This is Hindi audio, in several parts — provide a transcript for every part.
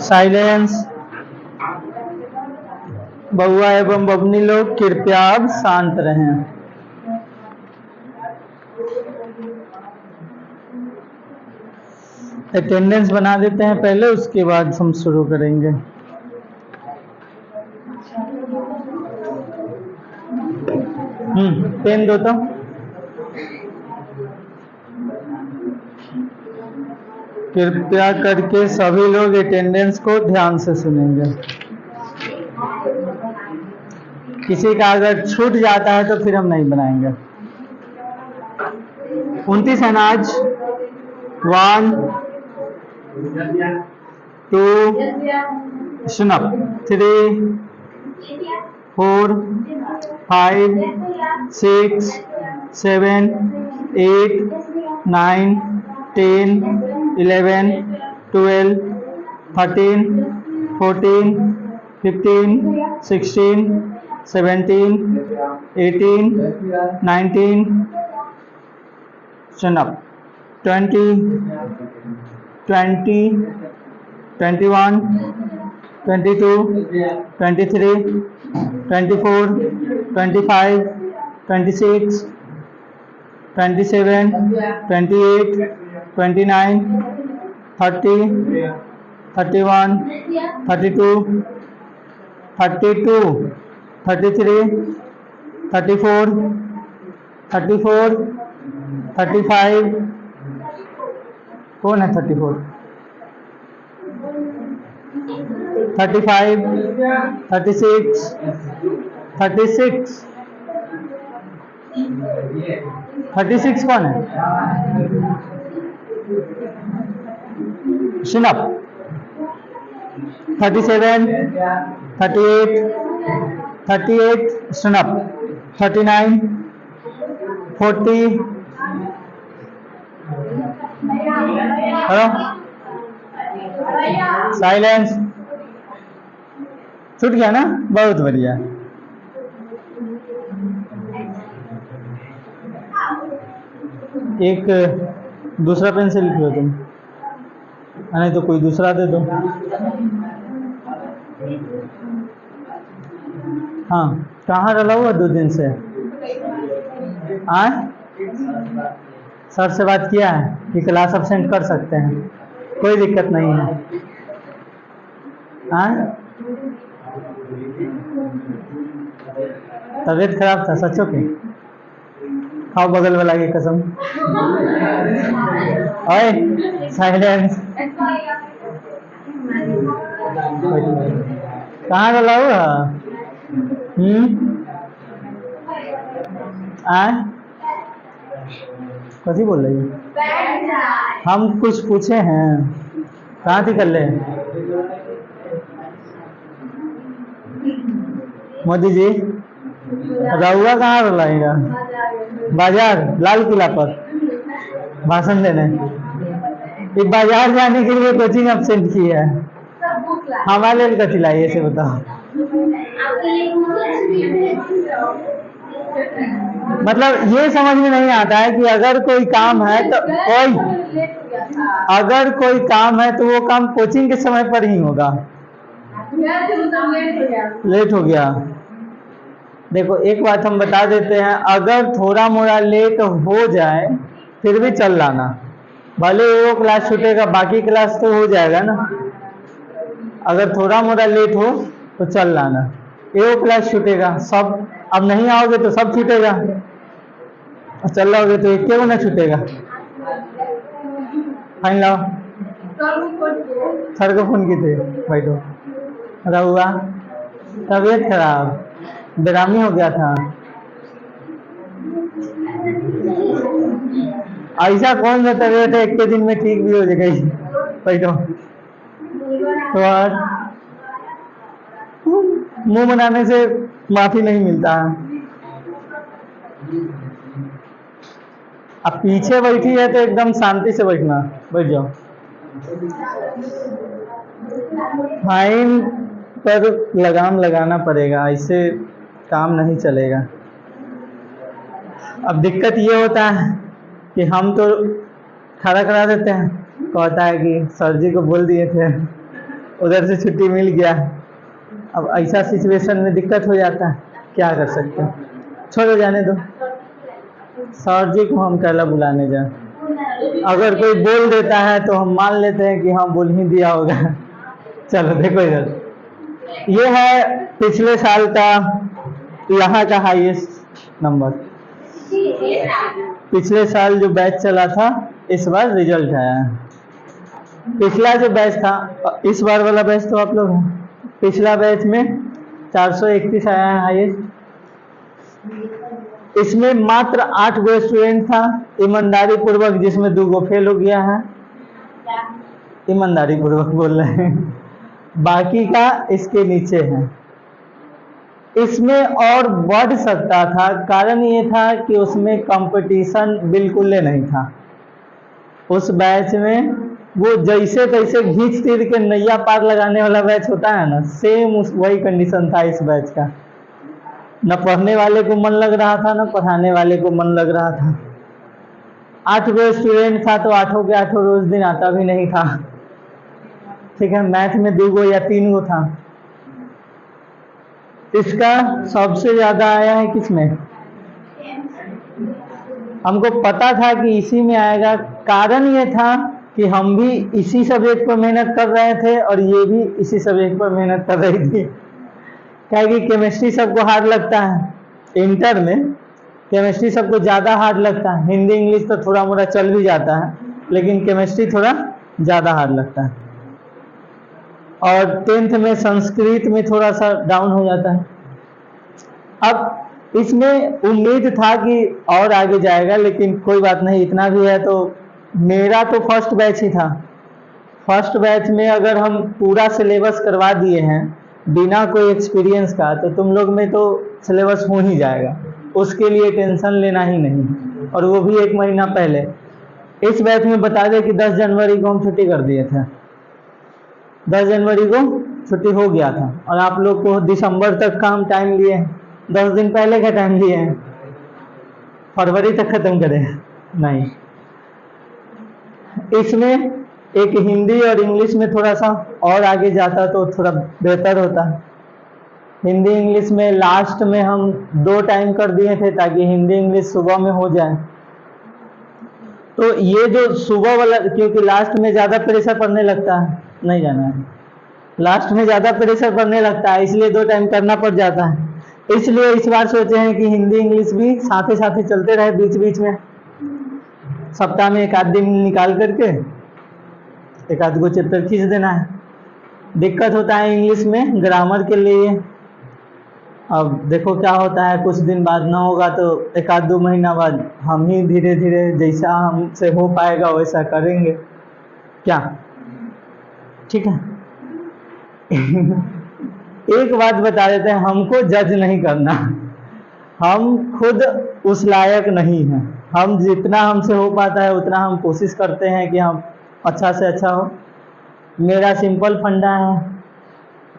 साइलेंस। बउआ एवं बबनी लोग कृपया अब शांत रहें। अटेंडेंस बना देते हैं पहले, उसके बाद हम शुरू करेंगे। पेन दो तो। कृपया करके सभी लोग अटेंडेंस को ध्यान से सुनेंगे। किसी का अगर छूट जाता है तो फिर हम नहीं बनाएंगे। 29 है ना आज? 1 2 सुनो 3 4 5 6 7 8 9 10 11 12 13 14 15 16 17 18 19 सुन अब 20 21 22 23 24 25 26 27 28 29 30 31 32 32 33 34 34 35 कौन है 34 35 36 36 36 कौन है? सुन अब 37 38 38 सुन अब 39 40 हेलो साइलेंस। छूट गया ना? बहुत बढ़िया। एक दूसरा पेंसिल लिख लो तुम, नहीं तो कोई दूसरा दे दो। हाँ कहाँ डला हुआ 2 दिन से? सर से बात किया है कि क्लास अब्सेंट कर सकते हैं, कोई दिक्कत नहीं है। तबीयत खराब था सचो की? खाओ बगल वाला की कसम। ओए साइलेंस। कहाँ डला हुआ? कथी बोल रही है? हम कुछ पूछे हैं? कहाँ थी कर ले? मोदी जी रहुआ कहाँ रहा? बाजार लाल किला पर भाषण देने। ये बाजार जाने के लिए कोचिंग अब्सेंट की है। हमारे लिए कथी लाई ऐसे बताओ। मतलब ये समझ में नहीं आता है कि अगर कोई काम है तो अगर कोई काम है तो वो काम कोचिंग के समय पर ही होगा। लेट हो गया। देखो एक बात हम बता देते हैं, अगर थोड़ा मोड़ा लेट हो जाए फिर भी चल लाना, भले वो क्लास छूटेगा बाकी क्लास तो हो जाएगा ना। अगर थोड़ा मोड़ा लेट हो तो चल लाना, वो क्लास छूटेगा, सब अब नहीं आओगे तो सब छूटेगा, और चल रहोगे तो एक क्यों ना छूटेगा। फाइन लाओ। सर को फोन की थे बैठो। रहुआ तबीयत खराब, बेरामी हो गया था। ऐसा कौन सा तबीयत है एक के दिन में ठीक भी हो गई? बैठो। तो और मुंह बनाने से माफी नहीं मिलता। अब पीछे बैठी है तो एकदम शांति से बैठना, बैठ जाओ। फाइन पर लगाम लगाना पड़ेगा, ऐसे काम नहीं चलेगा। अब दिक्कत ये होता है कि हम तो खड़ा करा देते हैं, कहता है कि सर जी को बोल दिए थे, उधर से छुट्टी मिल गया। अब ऐसा सिचुएशन में दिक्कत हो जाता है, क्या कर सकते हैं, छोड़ो जाने दो। सर जी को हम कहला बुलाने जाए, अगर कोई बोल देता है तो हम मान लेते हैं कि हाँ बोल ही दिया होगा। चलो देखो इधर, ये है पिछले साल का यहाँ का हाईएस्ट नंबर। पिछले साल जो बैच चला था इस बार रिजल्ट आया है। पिछला जो बैच था, इस बार वाला बैच तो आप लोग हैं, पिछला बैच में 431 आया है हाईएस्ट। इसमें मात्र 8 गो स्टूडेंट था ईमानदारी पूर्वक, जिसमें 2 गो फेल हो गया है। ईमानदारी पूर्वक बोल रहे हैं, बाकी का इसके नीचे है। इसमें और बढ़ सकता था, कारण ये था कि उसमें कंपटीशन बिल्कुल नहीं था। उस बैच में वो जैसे तैसे घींच तीर के नैया पार लगाने वाला बैच होता है ना, सेम वही कंडीशन था इस बैच का। न पढ़ने वाले को मन लग रहा था, न पढ़ाने वाले को मन लग रहा था। 8 गो स्टूडेंट था तो 8 के 8 रोज दिन आता भी नहीं था। ठीक है, मैथ में 2 गो या 3 गो था। इसका सबसे ज्यादा आया है किसमें? हमको पता था कि इसी में आएगा। कारण ये था कि हम भी इसी सब्जेक्ट पर मेहनत कर रहे थे और ये भी इसी सब्जेक्ट पर मेहनत कर रही थी। क्या कि केमिस्ट्री सबको हार्ड लगता है, इंटर में केमिस्ट्री सबको ज़्यादा हार्ड लगता है। हिंदी इंग्लिश तो थोड़ा मोड़ा चल भी जाता है, लेकिन केमिस्ट्री थोड़ा ज़्यादा हार्ड लगता है। और 10th में संस्कृत में थोड़ा सा डाउन हो जाता है। अब इसमें उम्मीद था कि और आगे जाएगा, लेकिन कोई बात नहीं, इतना भी है तो। मेरा तो फर्स्ट बैच ही था। फर्स्ट बैच में अगर हम पूरा सिलेबस करवा दिए हैं बिना कोई एक्सपीरियंस का, तो तुम लोग में तो सिलेबस हो ही जाएगा, उसके लिए टेंशन लेना ही नहीं। और वो भी 1 महीना पहले। इस बैच में बता दें कि 10 जनवरी को हम छुट्टी कर दिए थे। 10 जनवरी को छुट्टी हो गया था और आप लोग को दिसंबर तक का हम टाइम लिए हैं, 10 दिन पहले का टाइम लिए हैं। फरवरी तक खत्म करें नहीं। इसमें एक हिंदी और इंग्लिश में थोड़ा सा और आगे जाता तो थोड़ा बेहतर होता। हिंदी इंग्लिश में लास्ट में हम 2 टाइम कर दिए थे ताकि हिंदी इंग्लिश सुबह में हो जाए। तो ये जो सुबह वाला, क्योंकि लास्ट में ज़्यादा प्रेशर पड़ने लगता है, नहीं जाना है, लास्ट में ज़्यादा प्रेशर पड़ने लगता है, इसलिए 2 टाइम करना पड़ जाता है। इसलिए इस बार सोचे हैं कि हिंदी इंग्लिश भी साथ ही चलते रहे, बीच बीच में सप्ताह में 1 आध दिन निकाल करके 1 आध गो चैप्टर खींच देना है। दिक्कत होता है इंग्लिश में ग्रामर के लिए। अब देखो क्या होता है, कुछ दिन बाद ना होगा तो 1 आध 2 महीना बाद हम ही धीरे धीरे जैसा हमसे हो पाएगा वैसा करेंगे, क्या ठीक है। एक बात बता देते हैं, हमको जज नहीं करना, हम खुद उस लायक नहीं हैं। हम जितना हमसे हो पाता है उतना हम कोशिश करते हैं कि हम अच्छा से अच्छा हो। मेरा सिंपल फंडा है,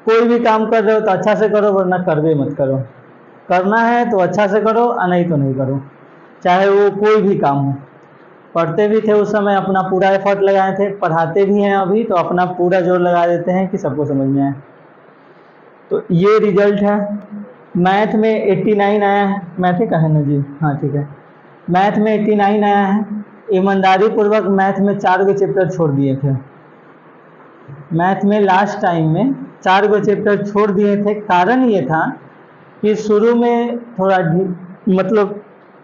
कोई भी काम कर रहे हो तो अच्छा से करो, वरना करवे मत करो। करना है तो अच्छा से करो, नहीं तो नहीं करो, चाहे वो कोई भी काम हो। पढ़ते भी थे उस समय, अपना पूरा एफर्ट लगाए थे, पढ़ाते भी हैं अभी तो अपना पूरा जोर लगा देते हैं कि सबको समझ में आए। तो ये रिजल्ट है। मैथ में 89 आया है, मैथ का है ना जी, हाँ ठीक है। मैथ में 89 आया है। ईमानदारी पूर्वक मैथ में 4 गो चैप्टर छोड़ दिए थे। मैथ में लास्ट टाइम में 4 गो चैप्टर छोड़ दिए थे। कारण ये था कि शुरू में थोड़ा मतलब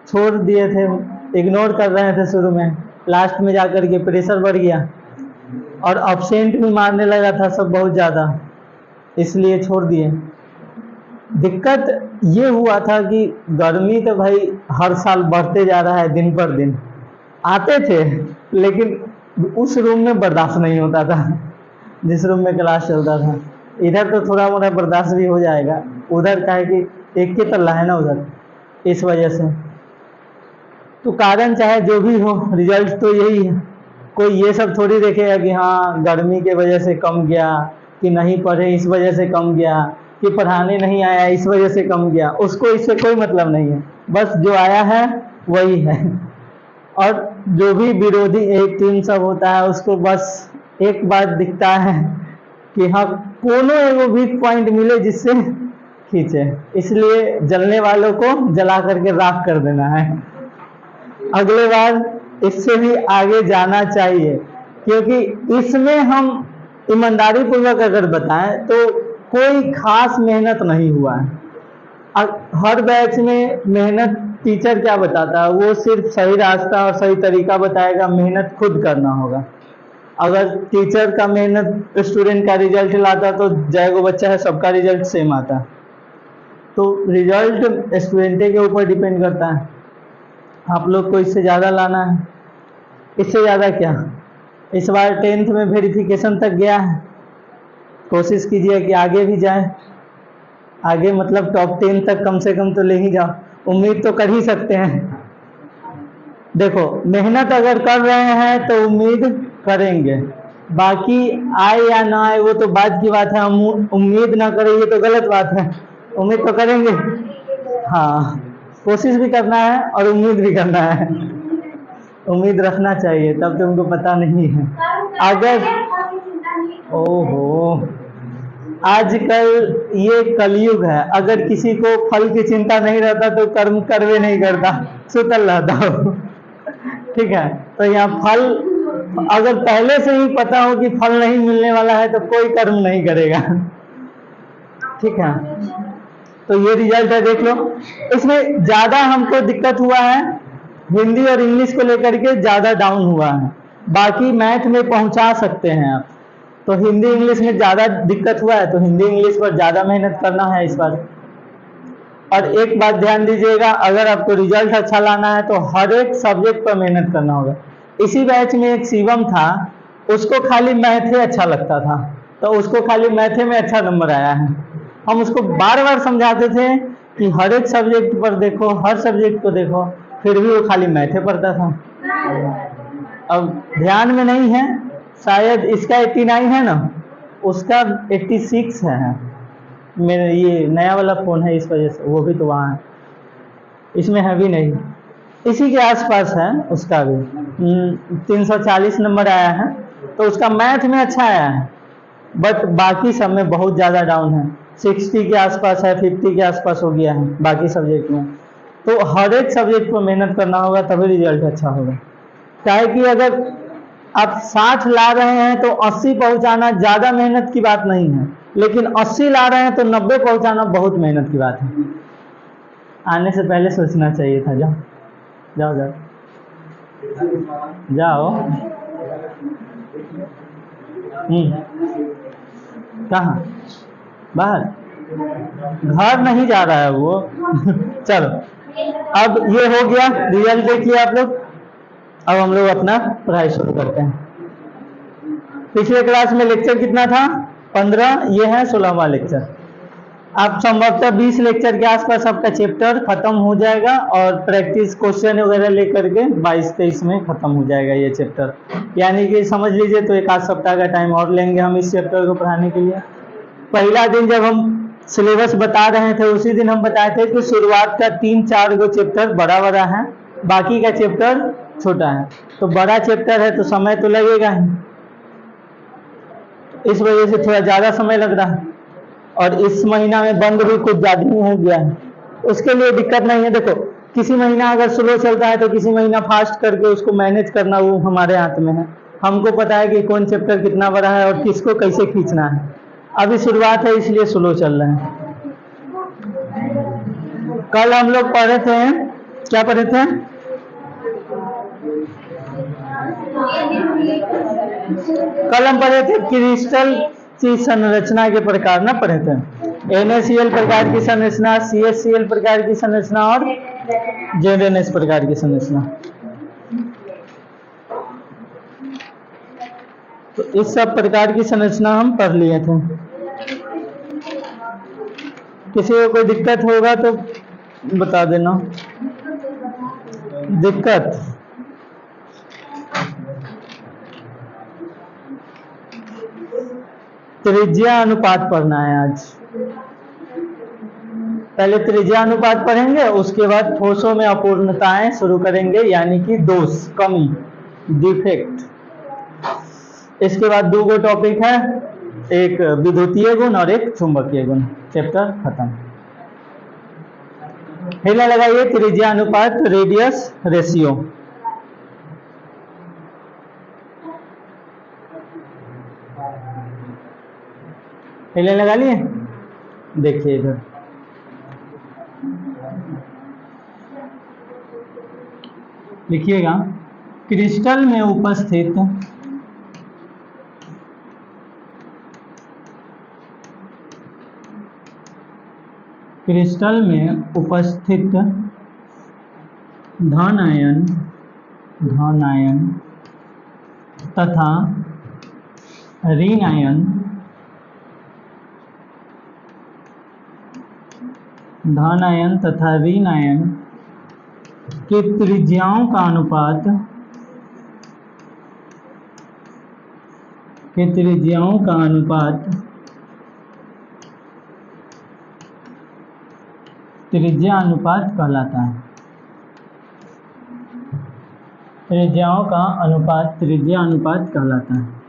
छोड़ दिए थे, इग्नोर कर रहे थे शुरू में, लास्ट में जाकर के प्रेशर बढ़ गया और अब्सेंट भी मारने लगा था सब बहुत ज़्यादा, इसलिए छोड़ दिए। दिक्कत ये हुआ था कि गर्मी तो भाई हर साल बढ़ते जा रहा है, दिन पर दिन आते थे, लेकिन उस रूम में बर्दाश्त नहीं होता था जिस रूम में क्लास चलता था। इधर तो थोड़ा मोड़ा बर्दाश्त भी हो जाएगा, उधर का है कि एक के तल्ला है ना उधर, इस वजह से। तो कारण चाहे जो भी हो, रिजल्ट तो यही है। कोई ये सब थोड़ी देखेगा कि हाँ गर्मी के वजह से कम गया, कि नहीं पढ़े इस वजह से कम गया, कि पढ़ाने नहीं आया इस वजह से कम गया। उसको इससे कोई मतलब नहीं है, बस जो आया है वही है। और जो भी विरोधी एक टीम सब होता है उसको बस एक बात दिखता है कि हाँ कोनो एगो वीक पॉइंट मिले जिससे खींचे, इसलिए जलने वालों को जला करके राख कर देना है। अगले बार इससे भी आगे जाना चाहिए, क्योंकि इसमें हम ईमानदारी पूर्वक अगर बताएं तो कोई खास मेहनत नहीं हुआ है। हर बैच में मेहनत टीचर क्या बताता है, वो सिर्फ सही रास्ता और सही तरीका बताएगा, मेहनत खुद करना होगा। अगर टीचर का मेहनत स्टूडेंट का रिजल्ट लाता तो जैगो बच्चा है सबका रिजल्ट सेम आता, तो रिजल्ट स्टूडेंट के ऊपर डिपेंड करता है। आप लोग को इससे ज़्यादा लाना है, इससे ज़्यादा क्या, इस बार 10th में वेरिफिकेशन तक गया है, कोशिश कीजिए कि आगे भी जाए, आगे मतलब टॉप 10 तक कम से कम तो ले ही जाओ, उम्मीद तो कर ही सकते हैं। देखो मेहनत अगर कर रहे हैं तो उम्मीद करेंगे, बाकी आए या ना आए वो तो बाद की बात है। हम उम्मीद ना करें ये तो गलत बात है, उम्मीद तो करेंगे। हाँ, कोशिश भी करना है और उम्मीद भी करना है, उम्मीद रखना चाहिए, तब तो उनको पता नहीं है। अगर ओहो, आजकल ये कलयुग है, अगर किसी को फल की चिंता नहीं रहता तो कर्म करवे नहीं करता, सुतल रहता हो। ठीक है, तो यहाँ फल अगर पहले से ही पता हो कि फल नहीं मिलने वाला है तो कोई कर्म नहीं करेगा। ठीक है, तो ये रिजल्ट है, देख लो। इसमें ज्यादा हमको दिक्कत हुआ है हिंदी और इंग्लिश को लेकर के, ज्यादा डाउन हुआ है। बाकी मैथ में पहुंचा सकते हैं आप, तो हिंदी इंग्लिश में ज्यादा दिक्कत हुआ है तो हिंदी इंग्लिश पर ज्यादा मेहनत करना है इस बार। और एक बात ध्यान दीजिएगा, अगर आपको रिजल्ट अच्छा लाना है तो हर एक सब्जेक्ट पर मेहनत करना होगा। इसी बैच में एक शिवम था, उसको खाली मैथे अच्छा लगता था, तो उसको खाली मैथे में अच्छा नंबर आया है। हम उसको बार बार समझाते थे कि हर एक सब्जेक्ट पर देखो, हर सब्जेक्ट को देखो, फिर भी वो खाली मैथे पढ़ता था। अब ध्यान में नहीं है, शायद इसका 89 है ना, उसका 86 है। मेरे ये नया वाला फ़ोन है इस वजह से, वो भी तो वहाँ है, इसमें है भी नहीं, इसी के आसपास है उसका भी। 340 नंबर आया है, तो उसका मैथ में अच्छा आया है, बट बाकी सब में बहुत ज़्यादा डाउन है। 60 के आसपास है, 50 के आसपास हो गया है बाकी सब्जेक्ट में। तो हर एक सब्जेक्ट पर मेहनत करना होगा तभी रिजल्ट अच्छा होगा। क्या है कि अगर आप 60 ला रहे हैं तो 80 पहुंचाना ज़्यादा मेहनत की बात नहीं है, लेकिन 80 ला रहे हैं तो 90 पहुंचाना बहुत मेहनत की बात है। आने से पहले सोचना चाहिए था। जाओ जाओ जाओ जाओ। कहाँ? बाहर? घर नहीं जा रहा है वो। चलो, अब ये हो गया, रिजल्ट देखिए आप लोग। अब हम लोग अपना पढ़ाई शुरू करते हैं। पिछले क्लास में लेक्चर कितना था? 15, ये है 16वां लेक्चर। आप संभवतः 20 लेक्चर के आसपास आपका चैप्टर खत्म हो जाएगा और प्रैक्टिस क्वेश्चन वगैरह लेकर के 22-23 में खत्म हो जाएगा ये चैप्टर। यानी कि समझ लीजिए तो 1 आध सप्ताह का टाइम और लेंगे हम इस चैप्टर को पढ़ाने के लिए। पहला दिन जब हम सिलेबस बता रहे थे उसी दिन हम बताए थे कि शुरुआत का 3-4 गो चैप्टर बड़ा बड़ा है, बाकी का चैप्टर छोटा है। तो बड़ा चैप्टर है तो समय तो लगेगा ही, इस वजह से थोड़ा ज़्यादा समय लग रहा है। और इस महीना में बंद भी कुछ ज़्यादा ही हो गया है, उसके लिए दिक्कत नहीं है। देखो, किसी महीना अगर स्लो चलता है तो किसी महीना फास्ट करके उसको मैनेज करना वो हमारे हाथ में है। हमको पता है कि कौन चैप्टर कितना बड़ा है और किसको कैसे खींचना है। अभी शुरुआत है इसलिए स्लो चल रहे हैं। कल हम लोग पढ़े थे, क्या पढ़े थे? कल हम पढ़े थे क्रिस्टल की संरचना के प्रकार ना पढ़े थे। NaCl प्रकार की संरचना, CaCl प्रकार की संरचना और ZnS प्रकार की संरचना। तो इस सब प्रकार की संरचना हम पढ़ लिए थे। किसी को कोई दिक्कत होगा तो बता देना। दिक्कत त्रिज्या अनुपात पढ़ना है आज। पहले त्रिज्या अनुपात पढ़ेंगे, उसके बाद ठोसों में अपूर्णताएं शुरू करेंगे, यानी कि दोष, कमी, डिफेक्ट। इसके बाद दो गो टॉपिक है, एक विद्युतीय गुण और एक चुंबकीय गुण। चैप्टर खत्म। हेला लगाइए त्रिज्या अनुपात, रेडियस रेशियो। हेला लगा लिए? देखिए इधर, लिखिएगा, क्रिस्टल में उपस्थित धन आयन तथा ऋण आयन के त्रिज्याओं का अनुपात त्रिज्या अनुपात कहलाता है। त्रिज्याओं का अनुपात त्रिज्या अनुपात कहलाता है।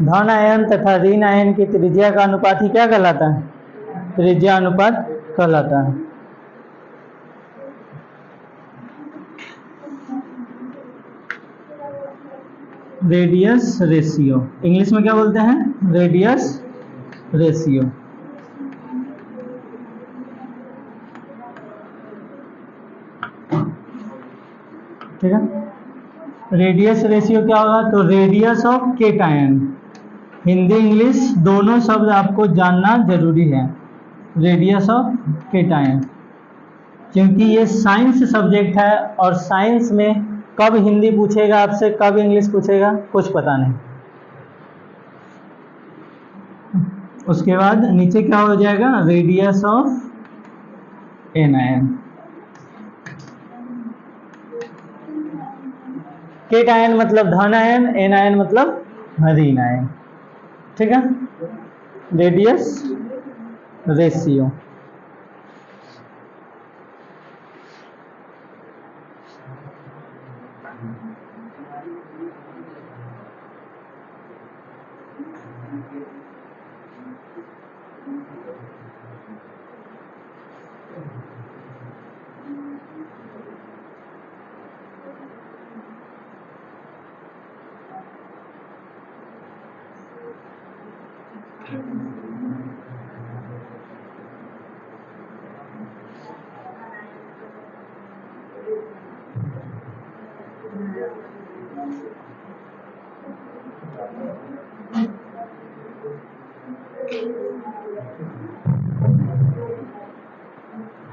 धन आयन तथा ऋण आयन की त्रिज्या का अनुपात ही क्या कहलाता है? त्रिज्या अनुपात कहलाता है। रेडियस रेशियो, इंग्लिश में क्या बोलते हैं? Radius ratio. ठीक है, रेडियस रेशियो क्या होगा? तो radius of cation, Hindi English दोनों शब्द आपको जानना जरूरी है। रेडियस ऑफ केटायन, क्योंकि ये साइंस सब्जेक्ट है और साइंस में कब हिंदी पूछेगा आपसे, कब इंग्लिश पूछेगा, कुछ पता नहीं। उसके बाद नीचे क्या हो जाएगा? Radius of anion. केटायन मतलब धन आयन, एनायन मतलब ऋण आयन। ठीक है, रेडियस रेशियो।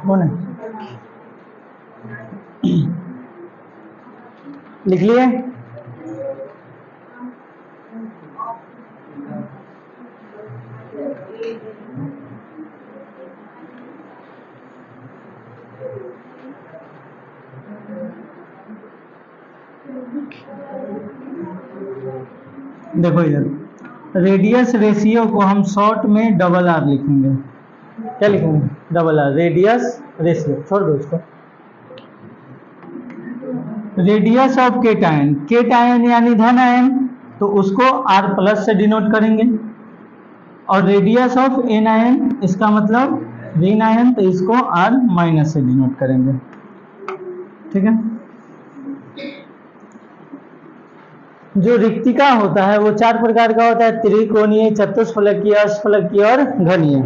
कौन है? लिख लिए? देखो इधर, रेडियस रेशियो को हम शॉर्ट में डबल आर लिखेंगे। क्या लिखेंगे? Double R, radius ratio. छोड़ दो इसको। रेडियस ऑफ केटायन, केटायन यानी धन आयन, तो उसको R प्लस से डिनोट करेंगे। और रेडियस ऑफ एनायन, इसका मतलब ऋण आयन, तो इसको R माइनस से डिनोट करेंगे। ठीक है, जो रिक्तिका होता है वो चार प्रकार का होता है, त्रिकोणीय, चतुष्फलकीय, अष्टफलकीय और घनीय।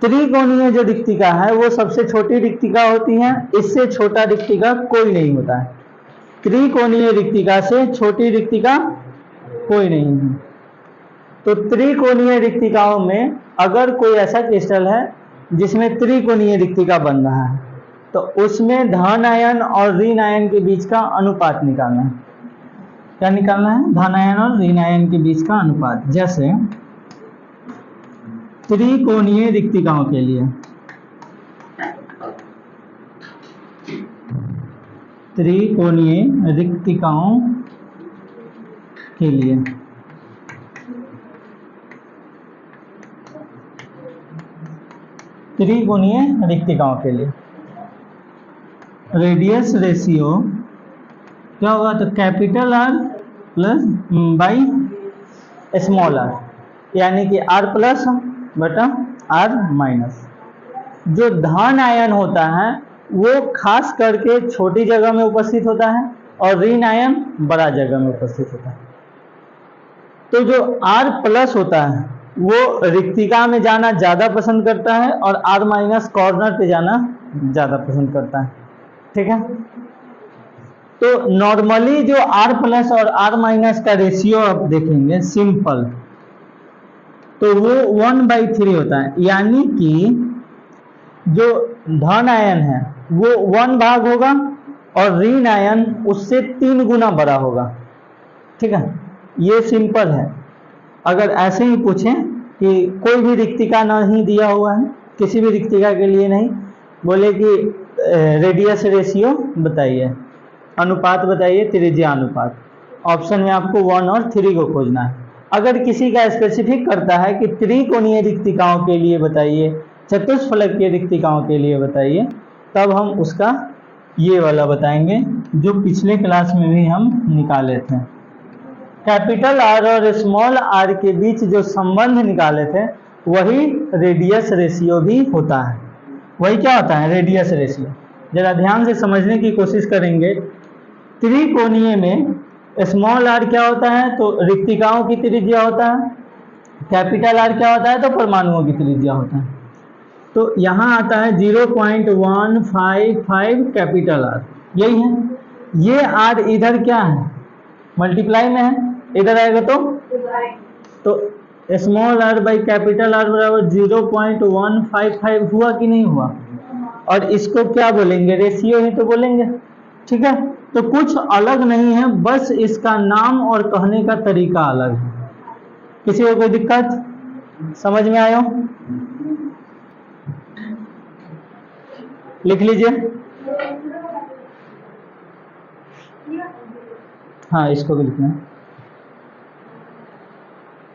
त्रिकोणीय जो रिक्तिका है वो सबसे छोटी रिक्तिका होती है, इससे छोटा रिक्तिका कोई नहीं होता है। त्रिकोणीय रिक्तिका से छोटी रिक्तिका कोई नहीं है। तो त्रिकोणीय रिक्तिकाओं में अगर कोई ऐसा क्रिस्टल है जिसमें त्रिकोणीय रिक्तिका बन रहा है, तो उसमें धन आयन और ऋण आयन के बीच का अनुपात निकालना है। क्या निकालना है? धन आयन और ऋण आयन के बीच का अनुपात। जैसे त्रिकोणीय रिक्तिकाओं के लिए, त्रिकोणीय रिक्तिकाओं के लिए। त्रिकोणीय रिक्तिकाओं के लिए रेडियस रेशियो क्या होगा, तो capital R plus by small R, यानी कि आर प्लस बटा आर माइनस। जो धन आयन होता है वो खास करके छोटी जगह में उपस्थित होता है और ऋण आयन बड़ा जगह में उपस्थित होता है। तो जो आर प्लस होता है वो रिक्तिका में जाना ज़्यादा पसंद करता है और आर माइनस कॉर्नर पे जाना ज़्यादा पसंद करता है। ठीक है, तो नॉर्मली जो आर प्लस और आर माइनस का रेशियो आप देखेंगे सिंपल, तो वो 1/3 होता है, यानी कि जो धन आयन है वो 1 भाग होगा और ऋण आयन उससे 3 गुना बड़ा होगा। ठीक है, ये सिंपल है। अगर ऐसे ही पूछें कि कोई भी रिक्तिका नहीं दिया हुआ है, किसी भी रिक्तिका के लिए नहीं, बोले कि रेडियस रेशियो बताइए, अनुपात बताइए, त्रिज्या अनुपात, ऑप्शन में आपको 1 और 3 को खोजना है। अगर किसी का स्पेसिफिक करता है कि त्रिकोणीय रिक्तिकाओं के लिए बताइए, चतुष्फलकीय रिक्तिकाओं के लिए बताइए, तब हम उसका ये वाला बताएंगे जो पिछले क्लास में भी हम निकाले थे। कैपिटल आर और स्मॉल आर के बीच जो संबंध निकाले थे वही रेडियस रेशियो भी होता है। वही क्या होता है, रेडियस रेशियो। जरा ध्यान से समझने की कोशिश करेंगे। त्रिकोणीय में स्मॉल आर क्या होता है, तो रिक्तिकाओं की त्रिज्या होता है, कैपिटल आर क्या होता है, तो परमाणुओं की त्रिज्या होता है। तो यहाँ आता है 0.155 कैपिटल आर, यही है। ये आर इधर क्या है, मल्टीप्लाई में है, इधर आएगा तो small R by capital R बराबर 0.155 हुआ कि नहीं हुआ, और इसको क्या बोलेंगे, रेशियो ही तो बोलेंगे। ठीक है, तो कुछ अलग नहीं है, बस इसका नाम और कहने का तरीका अलग है। किसी को कोई दिक्कत समझ में आयो, लिख लीजिए। हाँ, इसको भी लिखना है।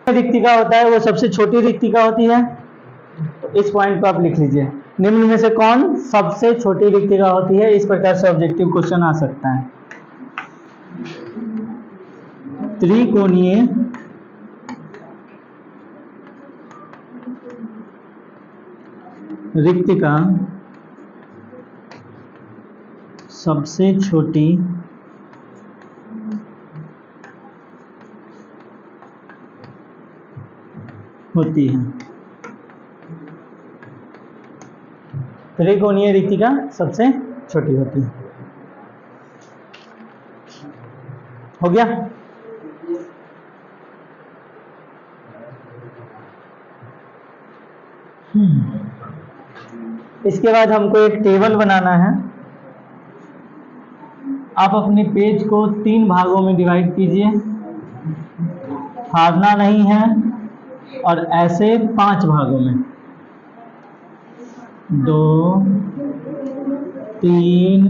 रिक्तिका होता है वो सबसे छोटी रिक्तिका होती है, तो इस पॉइंट को आप लिख लीजिए। निम्न में से कौन सबसे छोटी रिक्तिका होती है, इस प्रकार से ऑब्जेक्टिव क्वेश्चन आ सकता है। त्रिकोणीय रिक्तिका सबसे छोटी होती है। त्रिकोणीय रिक्तिका सबसे छोटी होती है। हो गया। इसके बाद हमको एक टेबल बनाना है। आप अपने पेज को 3 भागों में डिवाइड कीजिए, फाड़ना नहीं है, और ऐसे 5 भागों में, 2, 3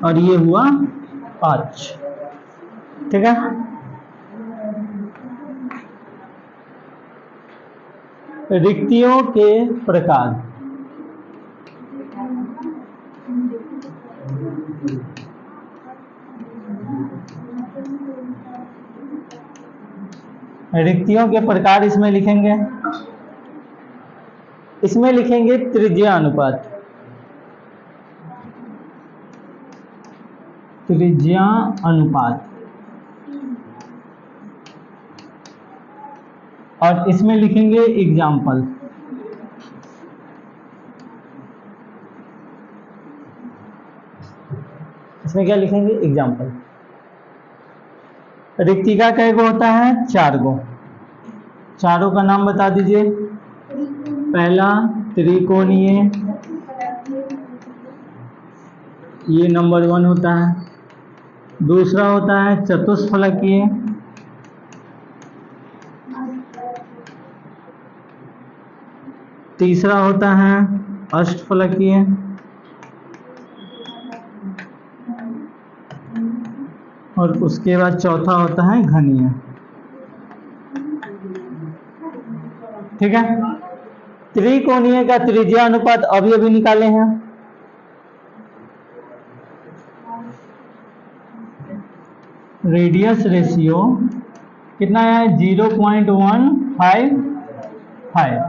और ये हुआ 5। ठीक है, रिक्तियों के प्रकार। रिक्तियों के प्रकार इसमें लिखेंगे, इसमें लिखेंगे त्रिज्या अनुपात। त्रिज्या अनुपात, और इसमें लिखेंगे एग्जाम्पल। इसमें क्या लिखेंगे, एग्जाम्पल। रिक्तिका कै गो होता है, 4 गो। चारों का नाम बता दीजिए। पहला त्रिकोणीय, ये नंबर 1 होता है। दूसरा होता है चतुष्फलकीय, तीसरा होता है अष्टफलकीय, और उसके बाद चौथा होता है घनीय। ठीक है, त्रिकोणीय का त्रिज्या अनुपात अभी अभी निकाले हैं। रेडियस रेशियो कितना है 0.155।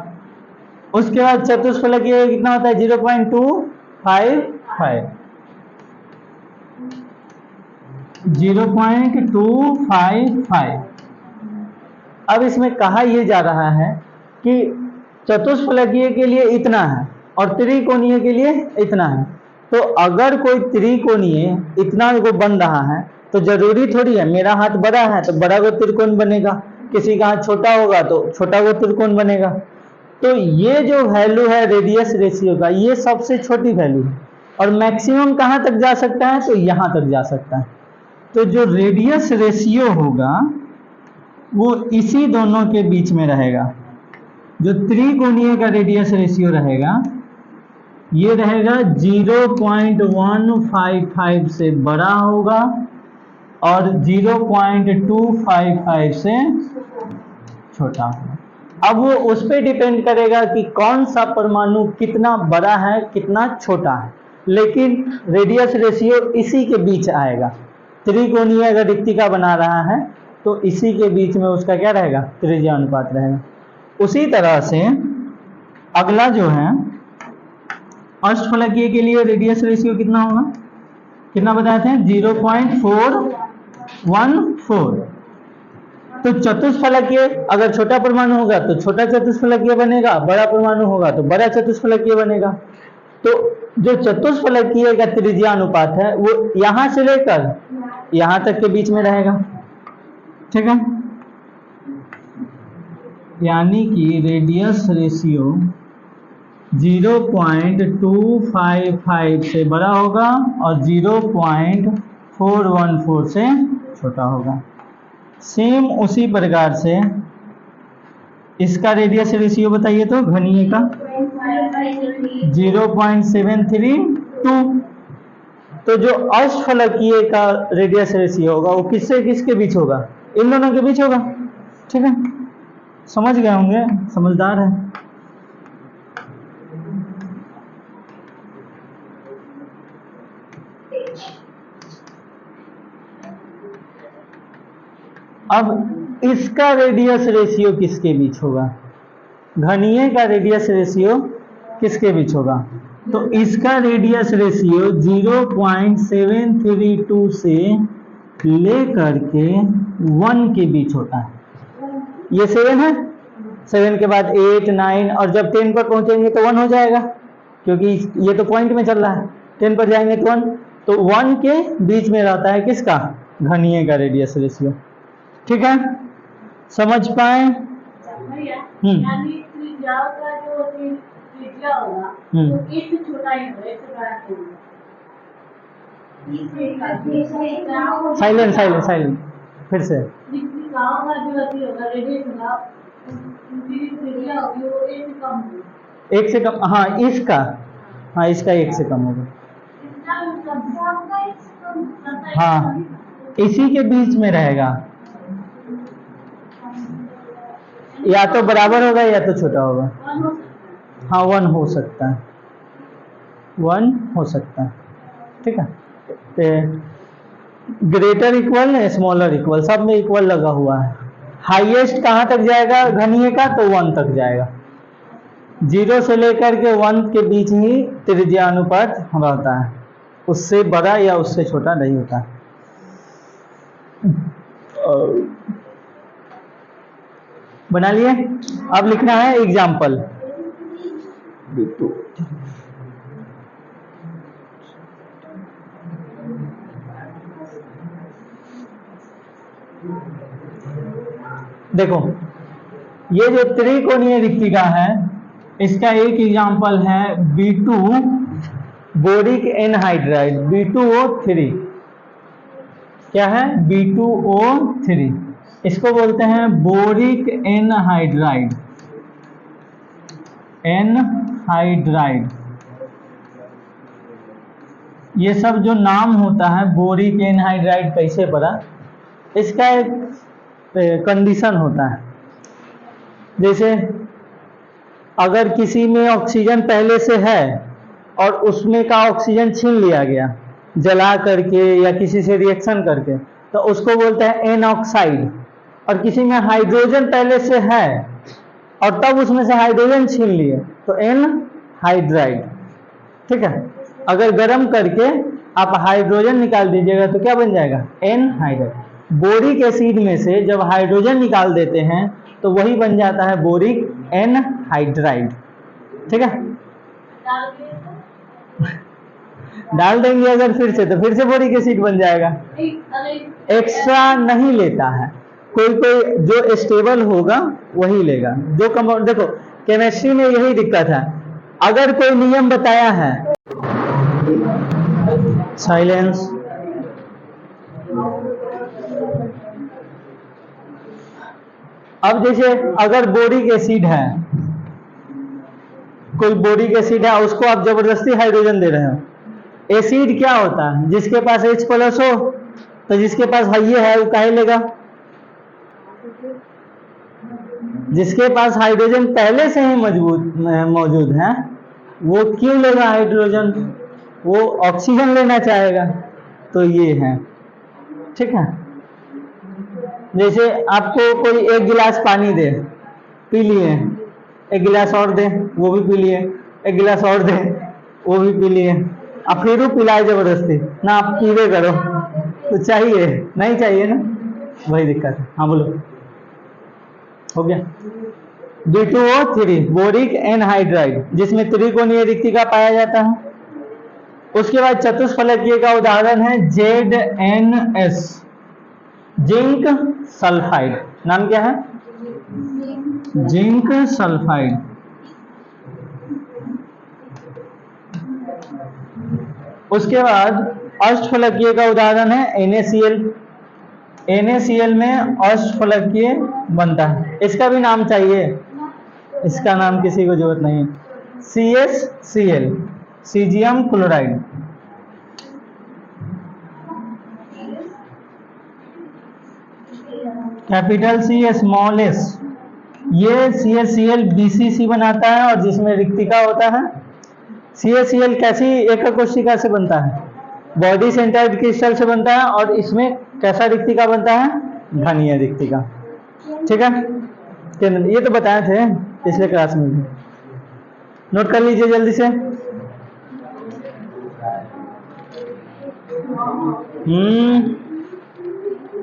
उसके बाद चतुष्फलकीय कितना होता है 0.255। 0.255। अब इसमें कहा यह जा रहा है कि चतुष्फलकीय के लिए इतना है और त्रिकोणीय के लिए इतना है। तो अगर कोई त्रिकोणीय इतना को बन रहा है तो जरूरी थोड़ी है मेरा हाथ बड़ा है तो बड़ा को त्रिकोण बनेगा, किसी का हाथ छोटा होगा तो छोटा को त्रिकोण बनेगा। तो ये जो वैल्यू है रेडियस रेशियो का, ये सबसे छोटी वैल्यू है और मैक्सिमम कहाँ तक जा सकता है तो यहाँ तक जा सकता है। तो जो रेडियस रेशियो होगा वो इसी दोनों के बीच में रहेगा। जो त्रिकोणीय का रेडियस रेशियो रहेगा ये रहेगा 0.155 से बड़ा होगा और 0.255 से छोटा होगा। अब वो उस पर डिपेंड करेगा कि कौन सा परमाणु कितना बड़ा है कितना छोटा है, लेकिन रेडियस रेशियो इसी के बीच आएगा। त्रिकोणीय अगर रिक्तिका बना रहा है तो इसी के बीच में उसका क्या रहेगा त्रिज्या अनुपात रहेगा। उसी तरह से अगला जो है अष्टफलकीय के लिए रेडियस रेशियो कितना होगा, कितना बताए थे 0.414। तो चतुष्फलकीय अगर छोटा परमाणु होगा तो छोटा चतुष्फलकीय बनेगा, बड़ा परमाणु होगा तो बड़ा चतुष्फलकीय बनेगा। तो जो चतुष्फलकीय का त्रिज्या अनुपात है वो यहां से लेकर यहां तक के बीच में रहेगा। ठीक है, यानी कि रेडियस रेशियो 0.255 से बड़ा होगा और 0.414 से छोटा होगा। सेम उसी प्रकार से इसका रेडियस रेशियो बताइए तो घनीय का 0.732। तो जो अष्टफलकीय का रेडियस रेशियो होगा वो किससे किसके बीच होगा, इन दोनों के बीच होगा। ठीक है, समझ गए होंगे, समझदार है। अब इसका रेडियस रेशियो किसके बीच होगा, घनीय का रेडियस रेशियो किसके बीच होगा, तो इसका रेडियस रेशियो 0.732 से लेकर के 1 के बीच होता है। ये 7 है, 7 के बाद 8, 9 और जब 10 पर पहुंचेंगे तो 1 हो जाएगा, क्योंकि ये तो पॉइंट में चल रहा है। 10 पर जाएंगे तो 1, तो 1 के बीच में रहता है किसका, घनीय का रेडियस रेशियो। ठीक है, समझ पाए? साइलेंट साइलेंट साइलेंट, फिर से एक से कम। हाँ इसका, हाँ इसका 1 से कम होगा। हाँ इसी के बीच में रहेगा, या तो बराबर होगा या तो छोटा होगा। हाँ 1 हो सकता है, 1 हो सकता है। ठीक है, ग्रेटर इक्वल स्मॉलर इक्वल सब में इक्वल लगा हुआ है। हाईएस्ट कहाँ तक जाएगा घनीय का, तो 1 तक जाएगा। 0 से लेकर के 1 के बीच ही त्रिज्या अनुपात रहता है, उससे बड़ा या उससे छोटा नहीं होता। बना लिए? अब लिखना है एग्जाम्पल। देखो ये जो त्रिकोणीय रिक्तिका है इसका एक एग्जाम्पल है B2 बोरिक एनहाइड्राइड, B2O3। क्या है, B2O3। इसको बोलते हैं बोरिक एनहाइड्राइड, एनहाइड्राइड। ये सब जो नाम होता है बोरिक एनहाइड्राइड कैसे पड़ा, इसका एक कंडीशन होता है। जैसे अगर किसी में ऑक्सीजन पहले से है और उसमें का ऑक्सीजन छीन लिया गया जला करके या किसी से रिएक्शन करके, तो उसको बोलते हैं एन ऑक्साइड। और किसी में हाइड्रोजन पहले से है और तब उसमें से हाइड्रोजन छीन लिए तो एन हाइड्राइड। ठीक है, अगर गर्म करके आप हाइड्रोजन निकाल दीजिएगा तो क्या बन जाएगा, एन हाइड्राइड। बोरिक एसिड में से जब हाइड्रोजन निकाल देते हैं तो वही बन जाता है बोरिक एन हाइड्राइड। ठीक है, डाल देंगे अगर फिर से तो फिर से बोरिक एसिड बन जाएगा। एक्स्ट्रा नहीं लेता है, कोई कोई जो स्टेबल होगा वही लेगा। जो कंपाउंड, देखो केमिस्ट्री में यही दिक्कत है, अगर कोई नियम बताया है, साइलेंस, अब जैसे अगर बोरिक एसिड है, कोई बोरिक एसिड है, उसको आप जबरदस्ती हाइड्रोजन दे रहे हो। एसिड क्या होता है, जिसके पास H+ हो तो जिसके पास ये है वो काहे लेगा, जिसके पास हाइड्रोजन पहले से ही मौजूद है वो क्यों लेगा हाइड्रोजन, वो ऑक्सीजन लेना चाहेगा। तो ये है, ठीक है। जैसे आपको कोई एक गिलास पानी दे, पी लिए, एक गिलास और दे, वो भी पी लिए, एक गिलास और दे, वो भी पी लिए, अब फिर वो पिलाए जबरदस्ती ना, आप पीवे करो तो चाहिए नहीं चाहिए ना, वही दिक्कत है। हाँ बोलो, हो गया। B2O3 बोरिक एनहाइड्राइड, जिसमें त्रिकोणीय रिक्तिका पाया जाता है। उसके बाद चतुष्फलकीय का उदाहरण है ZnS, जिंक सल्फाइड। नाम क्या है, जिंक सल्फाइड। उसके बाद अष्टफलकीय का उदाहरण है NaCl। NaCl में अष्टफलकीय बनता है, इसका भी नाम चाहिए, इसका नाम किसी को जरूरत नहीं है। CsCl, caesium chloride. Capital C small s, ये CaCl BCC बनाता है और जिसमें रिक्तिका होता है। CaCl कैसी एक कोशिका से बनता है, बॉडी सेंटर्ड क्रिस्टल से बनता है, और इसमें कैसा रिक्तिका बनता है, घनीय रिक्तिका। ठीक है, ये तो बताए थे पिछले क्लास में भी, नोट कर लीजिए जल्दी से।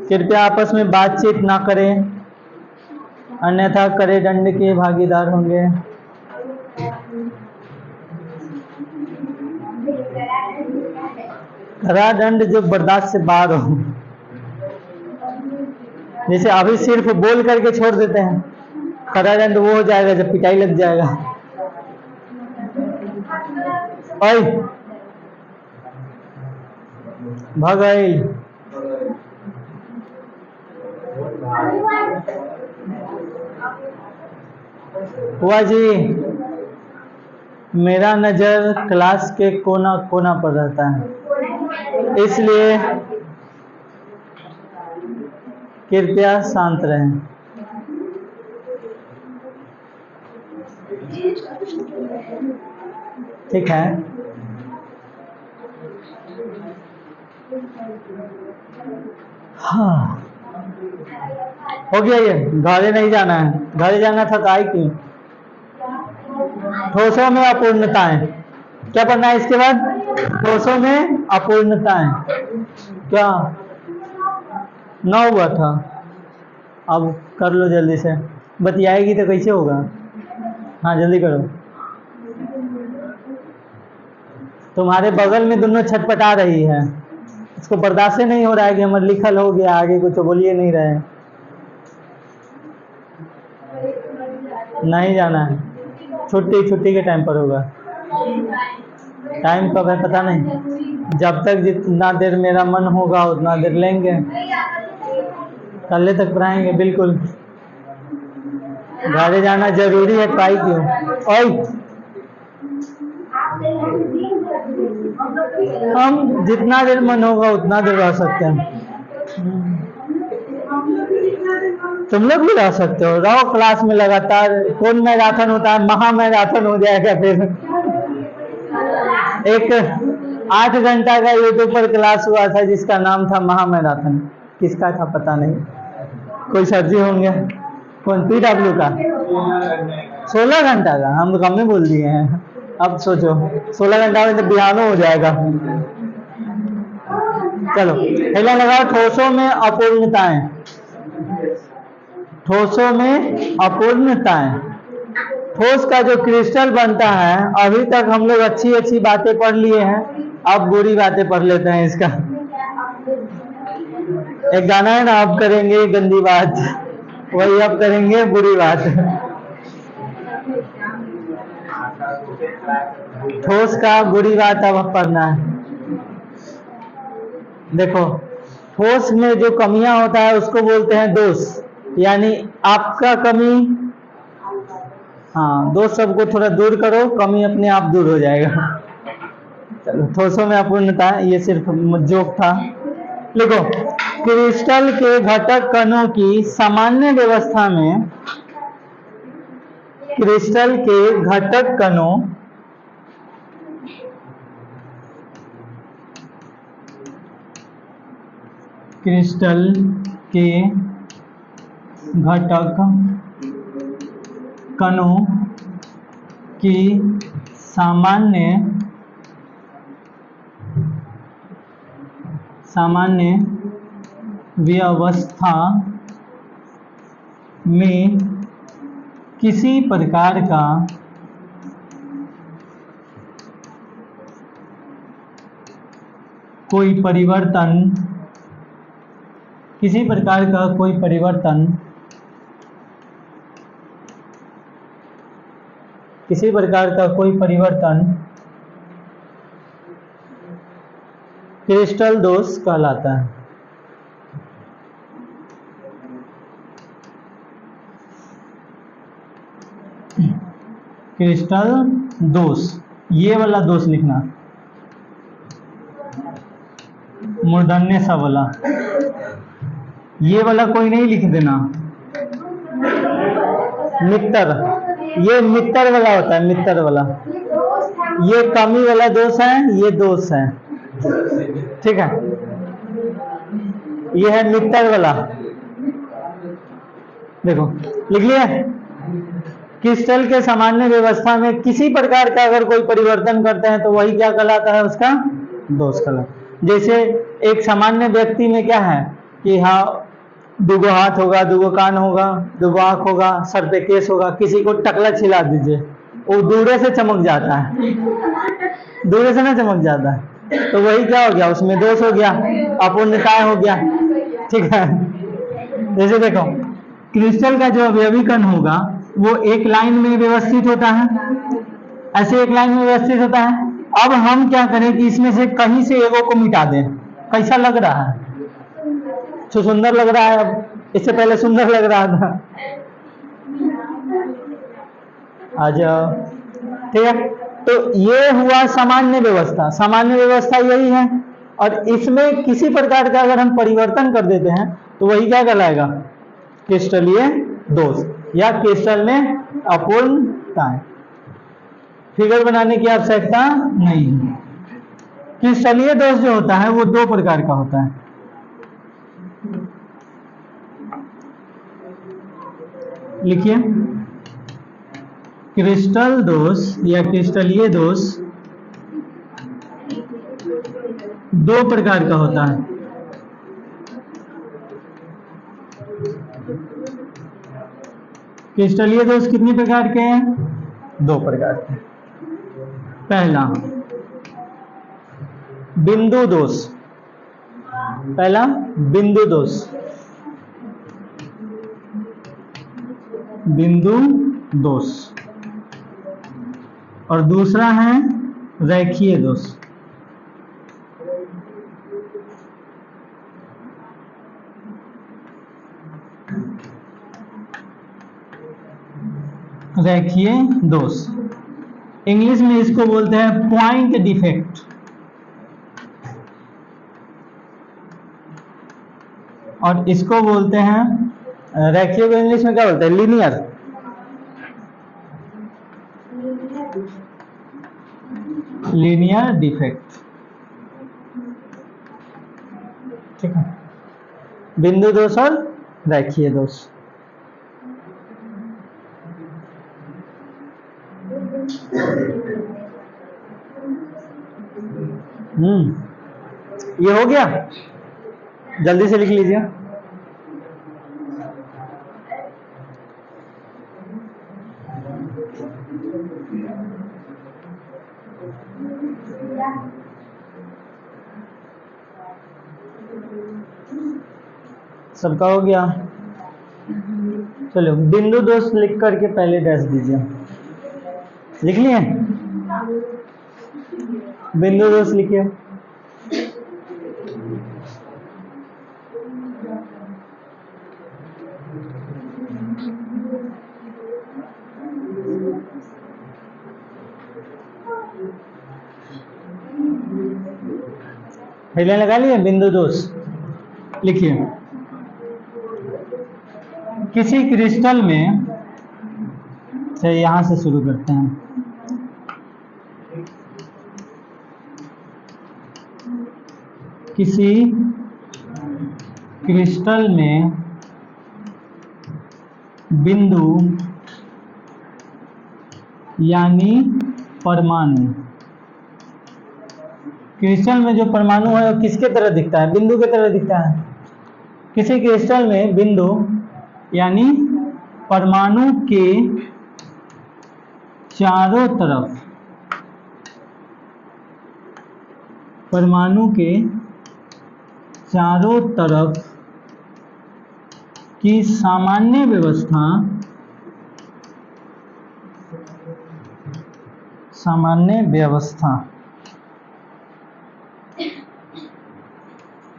कृपया आपस में बातचीत ना करें, अन्यथा करे दंड के भागीदार होंगे। कड़ा दंड जो बर्दाश्त से बाहर हो, जैसे अभी सिर्फ बोल करके छोड़ देते हैं, कड़ा दंड वो हो जाएगा जब पिटाई लग जाएगा। ओए भगाइल, हुआ जी, मेरा नजर क्लास के कोना कोना पर रहता है, इसलिए कृपया शांत रहें। ठीक है, हाँ हो गया। ये घरे नहीं जाना है, घरे जाना था तो आई क्यों। ठोसों में अपूर्णताएं, क्या पढ़ना है इसके बाद, ठोसों में अपूर्णताएं। क्या 9 हुआ था, अब कर लो जल्दी से, बतियाएगी तो कैसे होगा। हाँ जल्दी करो, तुम्हारे बगल में दोनों छटपटा रही है, इसको बर्दाश्त नहीं हो रहा है कि हमारे लिखल हो गया, आगे कुछ बोलिए नहीं रहे। नहीं जाना है, छुट्टी के टाइम पर होगा। टाइम कब है पता नहीं, जब तक जितना देर मेरा मन होगा उतना देर लेंगे, कल तक पढ़ाएंगे बिल्कुल। घरे जाना जरूरी है, ट्राई क्यों। ओए हम जितना देर मन होगा उतना देर रह सकते हैं। तुम लोग भी रह सकते हो, रहो क्लास में लगातार। कौन मैराथन होता है, महा मैराथन हो जाएगा फिर। एक 8 घंटा का यूट्यूब पर क्लास हुआ था जिसका नाम था महा मैराथन। किसका था पता नहीं, कोई सर जी होंगे। कौन, PW का? 16 घंटा का, हम कम में बोल दिए हैं। अब सोचो 16 घंटा में तो बिहानो हो जाएगा। चलो पहला लगाओ, ठोसों में अपूर्णताएं। ठोसों में अपूर्णताएं। ठोस का जो क्रिस्टल बनता है, अभी तक हम लोग अच्छी अच्छी बातें पढ़ लिए हैं, अब बुरी बातें पढ़ लेते हैं इसका। एक गाना है ना, अब करेंगे गंदी बात, वही अब करेंगे बुरी बात। ठोस का बुरी बात अब पढ़ना है। देखो, ठोस में जो कमियां होता है उसको बोलते हैं दोष, यानी आपका कमी। हाँ, दोष सबको थोड़ा दूर करो, कमी अपने आप दूर हो जाएगा। चलो, ठोसों में अपूर्णता, ये सिर्फ जोक था। लिखो, क्रिस्टल के घटक कणों की सामान्य व्यवस्था में क्रिस्टल के घटक कणों क्रिस्टल के घटक कणों की सामान्य व्यवस्था में किसी प्रकार का कोई परिवर्तन क्रिस्टल दोष कहलाता है। क्रिस्टल दोष, ये वाला दोष लिखना, मूर्धन्य सा वाला, ये वाला कोई नहीं लिख देना। मित्तर, ये मित्तर वाला होता है, मित्तर वाला। ये कमी वाला दोष है, ये दोष है, ठीक है। ये है मित्तर वाला, देखो लिख लिया। क्रिस्टल के सामान्य व्यवस्था में किसी प्रकार का अगर कोई परिवर्तन करते हैं तो वही क्या कहलाता है, उसका दोष कहलाता है। जैसे एक सामान्य व्यक्ति में क्या है कि हाँ, दुगो हाथ होगा, दुगो कान होगा, दुगो आंख होगा, सर पे केस होगा। किसी को टकला छिला दीजिए, वो दूरे से चमक जाता है, दूरे से ना चमक जाता है, तो वही क्या हो गया, उसमें दोष हो गया, अपूर्णताएं हो गया, ठीक है। जैसे देखो, क्रिस्टल का जो अवयवी कण होगा वो एक लाइन में व्यवस्थित होता है, ऐसे एक लाइन में व्यवस्थित होता है। अब हम क्या करें कि इसमें से कहीं से एगो को मिटा दें। कैसा लग रहा है, तो सुंदर लग रहा है, अब इससे पहले सुंदर लग रहा था। आ जाओ, ठीक है। तो ये हुआ सामान्य व्यवस्था। सामान्य व्यवस्था यही है, और इसमें किसी प्रकार का अगर हम परिवर्तन कर देते हैं तो वही क्या कहलाएगा, क्रिस्टलीय दोष या क्रिस्टल में अपूर्णताएं। फिगर बनाने की आवश्यकता नहीं है। क्रिस्टलीय दोष जो होता है वो दो प्रकार का होता है। लिखिए, क्रिस्टल दोष या क्रिस्टलीय दोष दो प्रकार का होता है। क्रिस्टलीय दोष कितने प्रकार के हैं, दो प्रकार के। पहला बिंदु दोष, पहला बिंदु दोष, बिंदु दोष, और दूसरा है रेखीय दोष। रेखीय दोष, इंग्लिश में इसको बोलते हैं पॉइंट डिफेक्ट, और इसको बोलते हैं रेखीय को इंग्लिश में क्या बोलते हैं? लीनियर। लीनियर डिफेक्ट, ठीक है। बिंदु दोष और रेखीय दोष। ये हो गया, जल्दी से लिख लीजिए। सबका हो गया? चलो बिंदु दोष लिख करके पहले डैश दीजिए। लिख लिए? बिंदु दोष लिखिए। हेडलाइन लगा लिए? बिंदु दोष लिखिए। किसी क्रिस्टल में से यहां से शुरू करते हैं। किसी क्रिस्टल में बिंदु यानी परमाणु, क्रिस्टल में जो परमाणु है वो किसके तरह दिखता है? बिंदु की तरह दिखता है। किसी क्रिस्टल में बिंदु यानी परमाणु के चारों तरफ, परमाणु के चारों तरफ की सामान्य व्यवस्था, सामान्य व्यवस्था,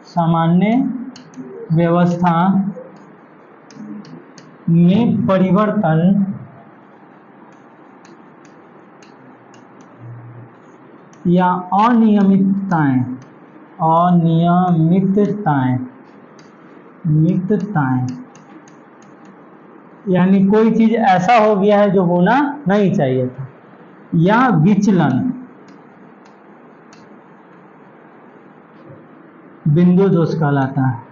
सामान्य व्यवस्था में परिवर्तन या अनियमितताएं, मितताएं, यानी कोई चीज ऐसा हो गया है जो होना नहीं चाहिए था, या विचलन बिंदु दोष कहलाता है।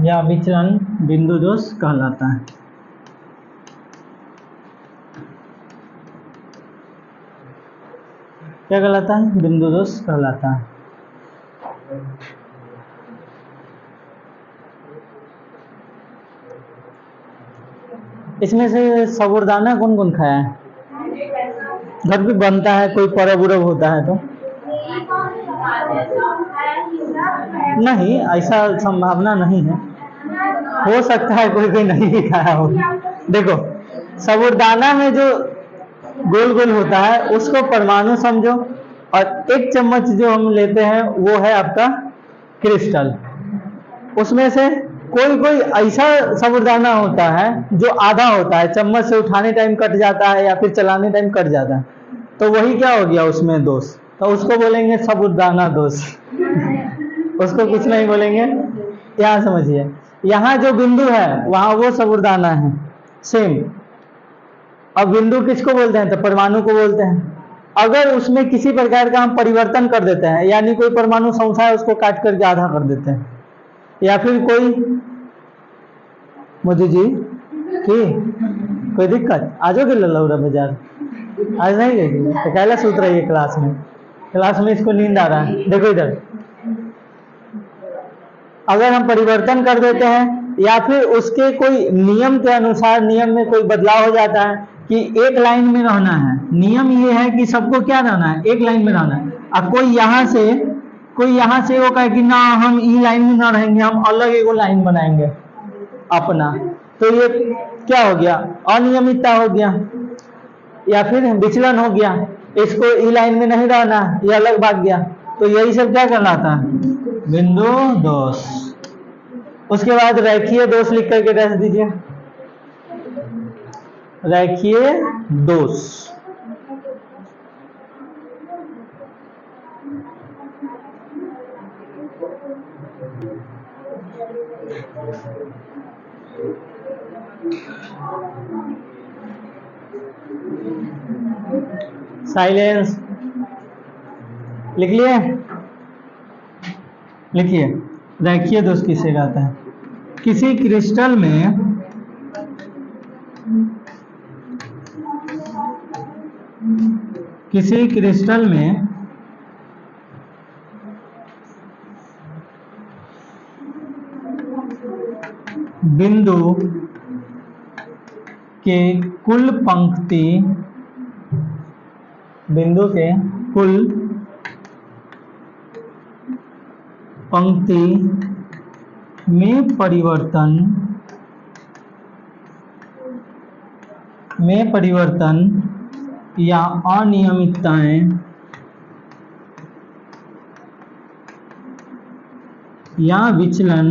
या विचलन बिंदु दोष कहलाता है। क्या कहलाता है? बिंदु दोष कहलाता है। इसमें से साबूदाना कौन कौन खाया है? घर पे बनता है, कोई पर्व उरव होता है तो? नहीं, ऐसा संभावना नहीं है, हो सकता है कोई कोई नहीं भी खाया हो। देखो साबूदाना में जो गोल गोल होता है उसको परमाणु समझो, और एक चम्मच जो हम लेते हैं वो है आपका क्रिस्टल। उसमें से कोई कोई ऐसा साबूदाना होता है जो आधा होता है, चम्मच से उठाने टाइम कट जाता है या फिर चलाने टाइम कट जाता है, तो वही क्या हो गया उसमें दोष, तो उसको बोलेंगे साबूदाना दोष। उसको कुछ नहीं बोलेंगे। यहाँ समझिए, यहाँ जो बिंदु है वहां वो साबूदाना है, सेम। अब बिंदु किसको बोलते हैं? तो परमाणु को बोलते हैं। अगर उसमें किसी प्रकार का हम परिवर्तन कर देते हैं, यानी कोई परमाणु संख्या है उसको काट करके आधा कर देते हैं, या फिर कोई मोदी जी की कोई दिक्कत आ जाओगे लल्लौरा बाजार? आज नहीं गई तो कैला सूत रही है क्लास में? क्लास में इसको नींद आ रहा है। देखो इधर, अगर हम परिवर्तन कर देते हैं या फिर उसके कोई नियम के अनुसार, नियम में कोई बदलाव हो जाता है कि एक लाइन में रहना है, नियम ये है कि सबको क्या रहना है? एक लाइन में रहना है। अब कोई यहाँ से वो कहे कि ना हम ई लाइन में ना रहेंगे, हम अलग एक लाइन बनाएंगे अपना, तो ये क्या हो गया? अनियमितता हो गया, या फिर विचलन हो गया। इसको ई लाइन में नहीं रहना, ये अलग भाग गया, तो यही सब क्या कहलाता है? बिंदु दोष। उसके बाद रेखीय दोष लिख करके रख दीजिए। रेखीय दोष। साइलेंस। लिख लिए? लिखिए, रेखीय दोष किसे कहते हैं? किसी क्रिस्टल में बिंदु के कुल पंक्ति में परिवर्तन या अनियमितताएं या विचलन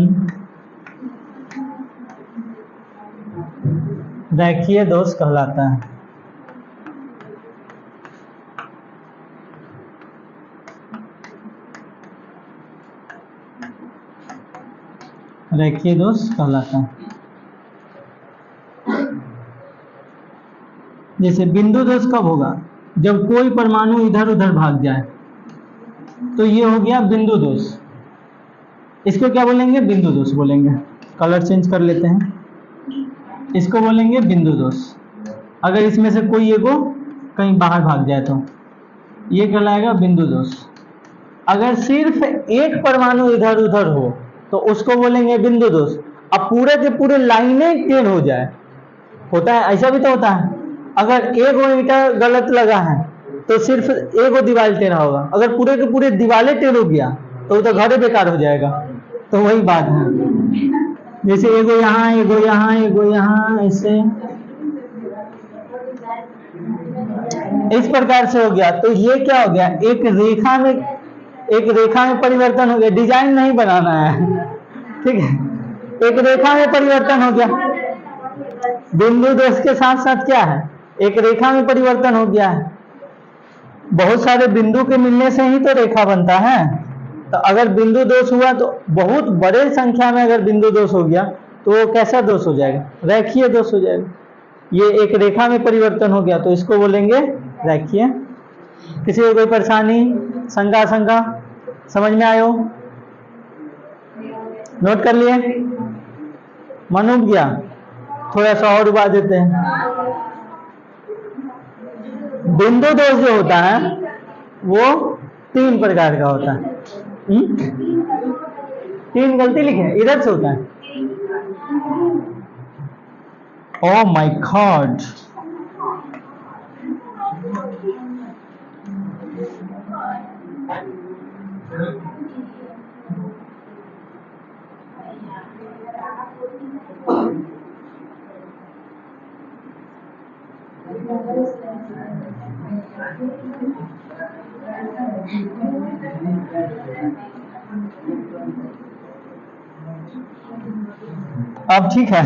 रेखीय दोष कहलाता है। रेखीय दोष कहलाता है। जैसे बिंदु दोष कब होगा? जब कोई परमाणु इधर उधर भाग जाए, तो ये हो गया बिंदु दोष। इसको क्या बोलेंगे? बिंदु दोष बोलेंगे। कलर चेंज कर लेते हैं, इसको बोलेंगे बिंदु दोष। अगर इसमें से कोई एगो कहीं बाहर भाग जाए तो ये कहलाएगा बिंदु दोष। अगर सिर्फ एक परमाणु इधर उधर हो तो उसको बोलेंगे बिंदु दोष। अब पूरे के पूरे लाइनें टेढ़ हो जाए, होता है, ऐसा भी तो होता है। अगर एक मीटर गलत लगा है तो सिर्फ एक दीवार टेढ़ा होगा। अगर पूरे के पूरे दीवारें टेढ़ हो गया तो घर बेकार हो जाएगा। तो वही बात है, जैसे एगो यहाँ, एगो यहाँ, एगो यहाँ, ऐसे इस प्रकार से हो गया। तो ये क्या हो गया? एक रेखा में परिवर्तन हो गया। डिजाइन नहीं बनाना है, ठीक है? एक रेखा में परिवर्तन हो गया। बिंदु दोष के साथ साथ क्या है? एक रेखा में परिवर्तन हो गया है। बहुत सारे बिंदु के मिलने से ही तो रेखा बनता है। तो अगर बिंदु दोष हुआ तो बहुत बड़े संख्या में अगर बिंदु दोष हो गया तो वो कैसा दोष हो जाएगा? रेखीय दोष हो जाएगा। ये एक रेखा में परिवर्तन हो गया तो इसको बोलेंगे रेखीय। किसी को कोई परेशानी, शंका समझ में आयो? नोट कर लिए? मन उब गया? थोड़ा सा और उबा देते हैं। बिंदु दोष जो होता है वो 3 प्रकार का होता है। 3 गलती लिखे, इधर से होता है। ओह माय गॉड, अब ठीक है?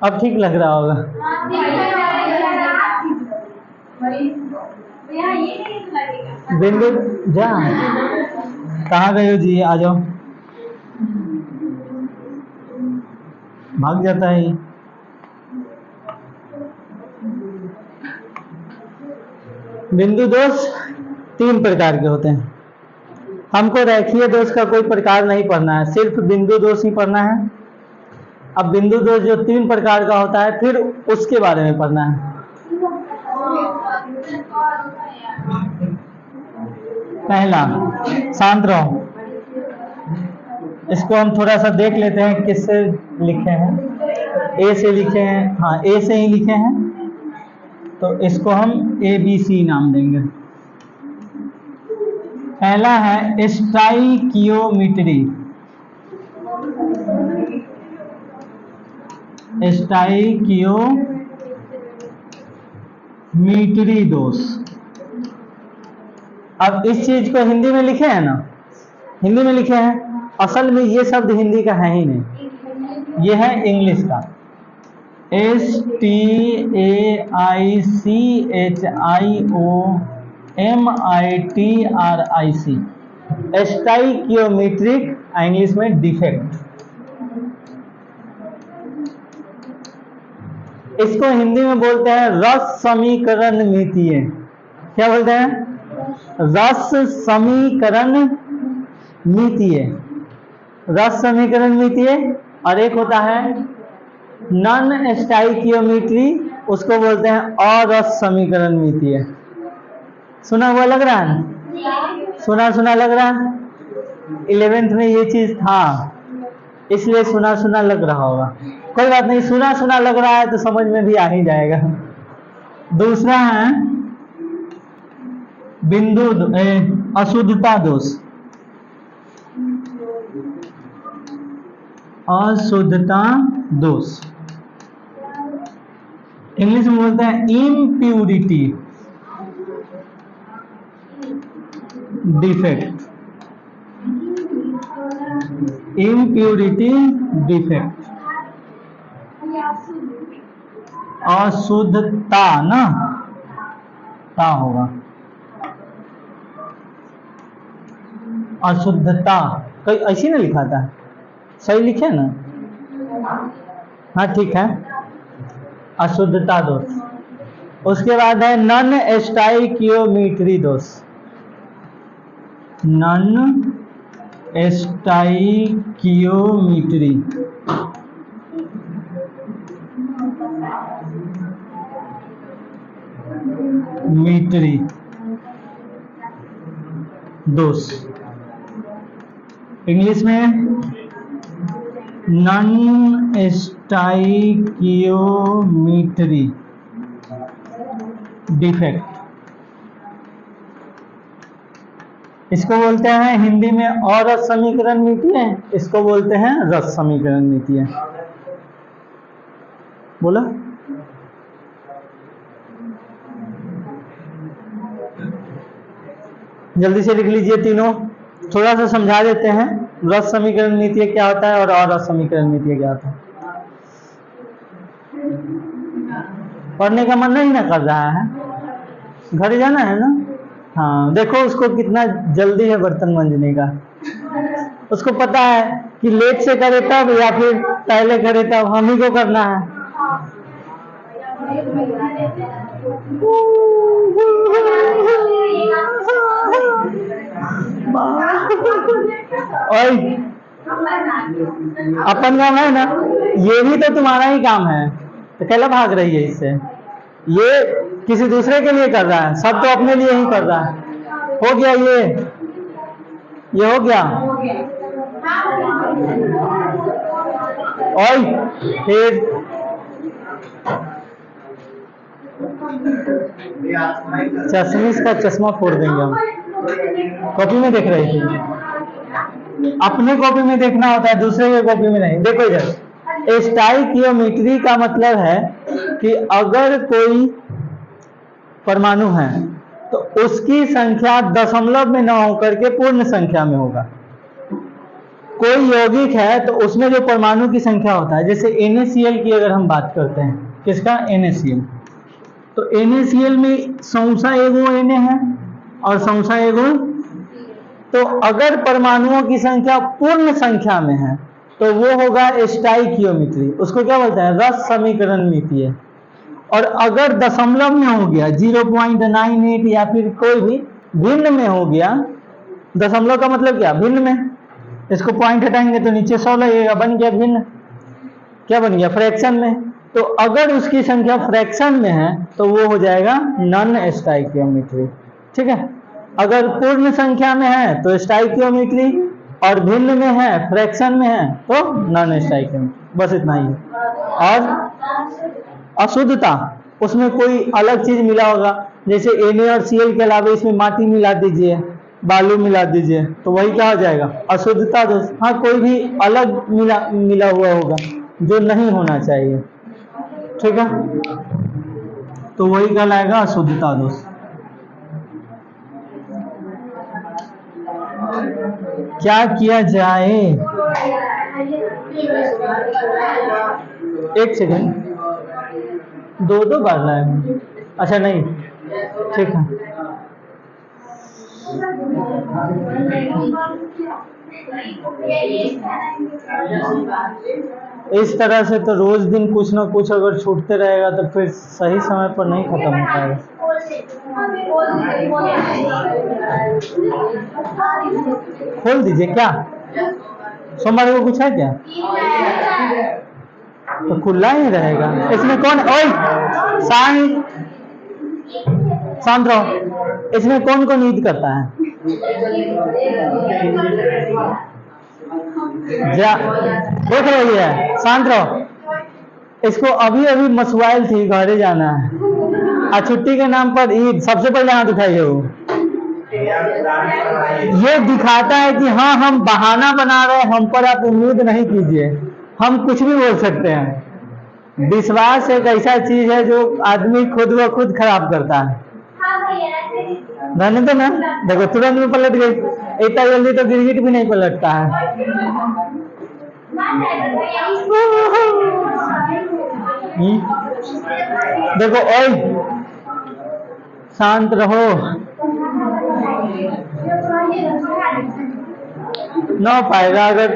अब ठीक लग रहा होगा। बिंदु जा, कहाँ गए हो जी? आ जाओ। भाग जाता है। बिंदु दोष 3 प्रकार के होते हैं। हमको रेखीय दोष का कोई प्रकार नहीं पढ़ना है, सिर्फ बिंदु दोष ही पढ़ना है। अब बिंदु दोष जो 3 प्रकार का होता है फिर उसके बारे में पढ़ना है। पहला, शांत रहो, इसको हम थोड़ा सा देख लेते हैं किससे लिखे हैं। ए से लिखे हैं, हाँ ए से ही लिखे हैं, तो इसको हम ABC नाम देंगे। पहला है स्टाइकियोमेट्री। स्टाइकियोमेट्री दोष। अब इस चीज को हिंदी में लिखे हैं ना, हिंदी में लिखे हैं असल में ये शब्द हिंदी का है ही नहीं, ये है इंग्लिश का। STAICHIOMITRIC, स्टाइकियोमेट्रिक, इंग्लिश में डिफेक्ट। इसको हिंदी में बोलते हैं रस समीकरण मितीय। क्या बोलते हैं? रस समीकरण मितीय। रस समीकरण मितीय। और एक होता है नॉन स्टाइकियोमेट्री, उसको बोलते हैं अरस समीकरण मितीय। सुना हुआ लग रहा है? सुना सुना लग रहा है? 11th में ये चीज था, इसलिए सुना सुना लग रहा होगा। कोई बात नहीं, सुना सुना लग रहा है तो समझ में भी आ ही जाएगा। दूसरा है बिंदु अशुद्धता दोष। अशुद्धता दोष इंग्लिश में बोलते हैं इम्प्यूरिटी डिफेक्ट। इम्प्यूरिटी डिफेक्ट, अशुद्धता ना ता होगा, अशुद्धता। कहीं ऐसी ना लिखा था? सही लिखे ना? हाँ ठीक है, अशुद्धता दोष। उसके बाद है नॉन स्टाइकियोमेट्री दोष। नॉन स्टाइकियोमेट्री दोष इंग्लिश में नॉन स्टाइकियोमेट्री डिफेक्ट। इसको बोलते हैं हिंदी में अरस समीकरण मितीय, इसको बोलते हैं रस समीकरण मितीय। बोला? जल्दी से लिख लीजिए तीनों। थोड़ा सा समझा देते हैं रस समीकरण मितीय क्या होता है और अरस समीकरण मितीय क्या होता है। पढ़ने का मन नहीं ना कर रहा है? घर जाना है ना? हाँ देखो उसको कितना जल्दी है बर्तन मांजने का। उसको पता है कि लेट से करे तब या फिर पहले करे तब, हम ही को करना है। और अपन काम है ना, ये भी तो तुम्हारा ही काम है, तो कैला भाग रही है इससे? ये किसी दूसरे के लिए कर रहा है, सब तो अपने लिए ही कर रहा है। हो गया ये हो गया। और फिर चश्मिश का चश्मा फोड़ देंगे हम। कॉपी में देख रहे थे? अपने कॉपी में देखना होता है, दूसरे के कॉपी में नहीं। देखो इधर, स्टाइकियोमेट्री का मतलब है कि अगर कोई परमाणु है तो उसकी संख्या दशमलव में न होकर के पूर्ण संख्या में होगा। कोई यौगिक है तो उसमें जो परमाणु की संख्या होता है, जैसे NaCl की अगर हम बात करते हैं, किसका? NaCl। तो NaCl में सौसा एगो Na है और सौसा एगो, तो अगर परमाणुओं की संख्या पूर्ण संख्या में है तो वो होगा स्टाइकियोमेट्री। उसको क्या बोलते हैं? रस समीकरण मितीय। और अगर दशमलव में हो गया 0.98 या फिर कोई भी भिन्न में हो गया, दशमलव का मतलब क्या? भिन्न में। इसको पॉइंट हटाएंगे तो नीचे 100 लगेगा, बन गया भिन्न। क्या बन गया? फ्रैक्शन में। तो अगर उसकी संख्या फ्रैक्शन में है तो वो हो जाएगा नॉन स्टाइकियोमेट्री। ठीक है, अगर पूर्ण संख्या में है तो स्टाइकियोमेट्री, और भिन्न में है, फ्रैक्शन में है तो नॉन स्टाइकियोमेट्री। बस इतना ही है। और अशुद्धता, उसमें कोई अलग चीज मिला होगा, जैसे Na और Cl के अलावा इसमें माटी मिला दीजिए, बालू मिला दीजिए, तो वही क्या हो जाएगा? अशुद्धता दोष। हाँ, कोई भी अलग मिला हुआ होगा जो नहीं होना चाहिए। ठीक है, तो वही कहलाएगा अशुद्धता दोष। क्या किया जाए? एक सेकंड, दो दो बार रहा है। अच्छा नहीं, ठीक है। इस तरह से तो रोज दिन कुछ ना कुछ अगर छूटते रहेगा तो फिर सही समय पर नहीं खत्म हो पाएगा। खोल दीजिए। क्या सोमवार को कुछ है क्या? तो खुला ही रहेगा। इसमें कौन, ओए शांत रहो। इसमें कौन कौन ईद करता है? जा देख रही है, शांत रहो। इसको अभी अभी मसवाइल थी, घरे जाना है और छुट्टी के नाम पर ईद। सबसे पहले हाथ उठाइए। वो ये दिखाता है कि हाँ हम बहाना बना रहे हैं, हम पर आप उम्मीद नहीं कीजिए, हम कुछ भी बोल सकते हैं। विश्वास एक ऐसा चीज है जो आदमी खुद ब खुद खराब करता है। रहने दो ना, देखो तुरंत में पलट गई। इतना जल्दी तो गिरगिट भी नहीं पलटता है। देखो ओए, शांत रहो। ना हो पाएगा, अगर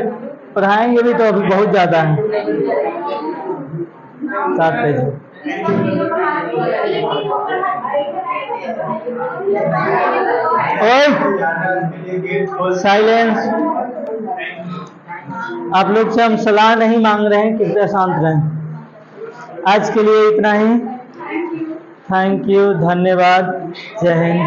पढ़ाएंगे भी तो अभी बहुत ज्यादा है। 7 पेज। साइलेंस। आप लोग से हम सलाह नहीं मांग रहे हैं, कृपया शांत रहें। आज के लिए इतना ही। थैंक यू, धन्यवाद, जय हिंद।